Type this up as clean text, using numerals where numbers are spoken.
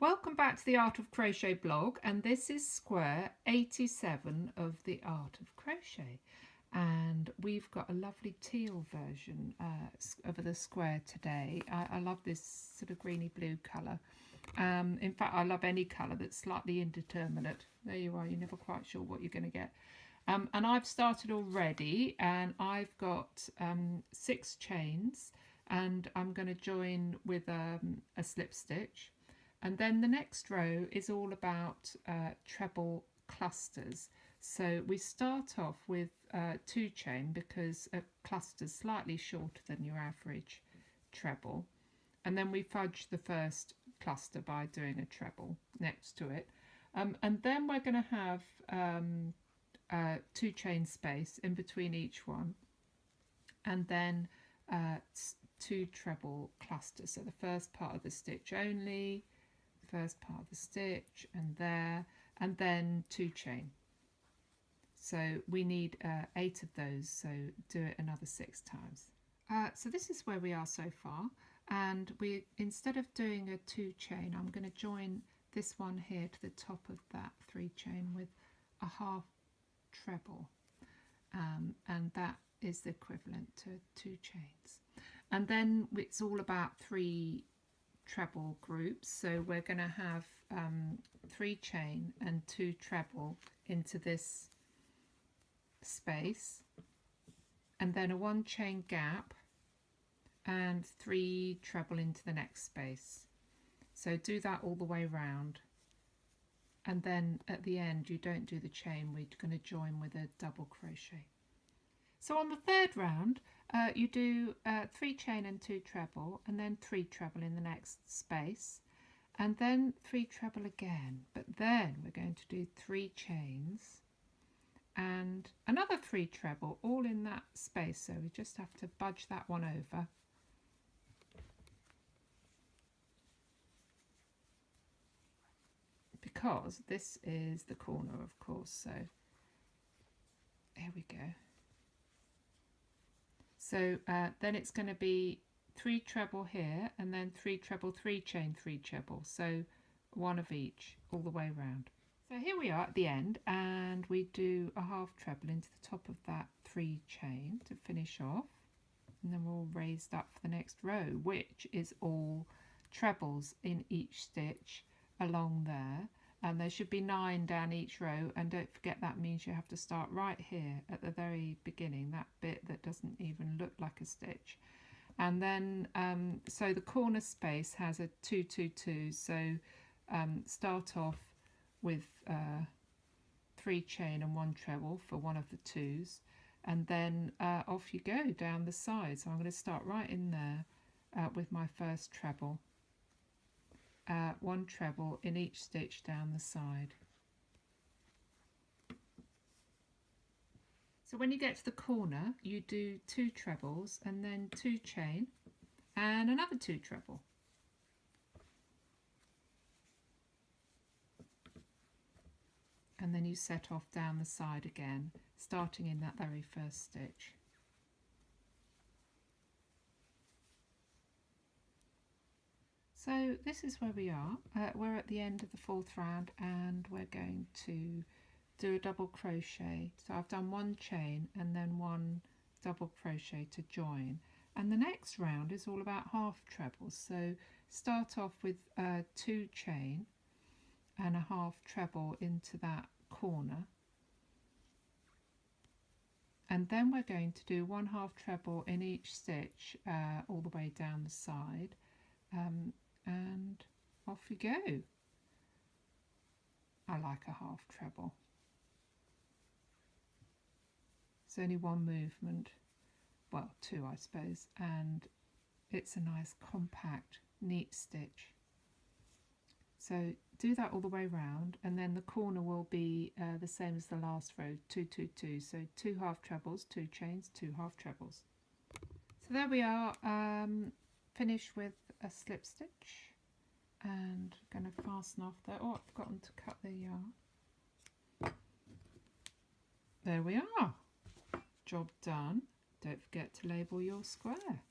Welcome back to the Art of Crochet blog, and this is square 87 of the Art of Crochet, and we've got a lovely teal version of the square today. I love this sort of greeny blue colour. In fact, I love any colour that's slightly indeterminate. There you are, you're never quite sure what you're going to get. And I've started already, and I've got 6 chains, and I'm going to join with a slip stitch. And then the next row is all about treble clusters. So we start off with 2 chain because a cluster is slightly shorter than your average treble. And then we fudge the first cluster by doing a treble next to it. And then we're going to have 2 chain space in between each one. And then 2 treble clusters. So the first part of the stitch only, first part of the stitch and there, and then 2 chain. So we need 8 of those, so do it another 6 times. So this is where we are so far, and we, instead of doing a 2 chain, I'm going to join this one here to the top of that 3 chain with a half treble, and that is the equivalent to 2 chains. And then it's all about 3 treble groups, so we're going to have 3 chain and 2 treble into this space, and then a 1 chain gap and 3 treble into the next space. So do that all the way round, and then at the end you don't do the chain, we're going to join with a double crochet. So on the third round you do 3 chain and 2 treble, and then 3 treble in the next space, and then 3 treble again, but then we're going to do 3 chains and another 3 treble all in that space, so we just have to budge that one over. Because this is the corner, of course, so here we go. So then it's going to be 3 treble here, and then 3 treble, 3 chain, 3 treble, so 1 of each all the way round. So here we are at the end, and we do a half treble into the top of that 3 chain to finish off, and then we're all raised up for the next row, which is all trebles in each stitch along there. And there should be 9 down each row, and don't forget that means you have to start right here at the very beginning, that bit that doesn't even look like a stitch. And then so the corner space has a 2 2 2, so start off with 3 chain and 1 treble for one of the 2s, and then off you go down the side. So I'm going to start right in there with my first treble. 1 treble in each stitch down the side. So when you get to the corner, you do 2 trebles and then 2 chain and another 2 treble. And then you set off down the side again, starting in that very first stitch. So this is where we are. We're at the end of the 4th round, and we're going to do a double crochet. So I've done 1 chain and then 1 double crochet to join. And the next round is all about half trebles. So start off with 2 chain and a half treble into that corner. And then we're going to do 1 half treble in each stitch all the way down the side. And off you go. I like a half treble. It's only 1 movement, well 2 I suppose, and it's a nice compact neat stitch. So do that all the way round, and then the corner will be the same as the last row, 2 2 2, so 2 half trebles, 2 chains, 2 half trebles. So there we are, finished with a slip stitch, and I'm going to fasten off there. Oh, I've forgotten to cut the yarn. There we are. Job done. Don't forget to label your square.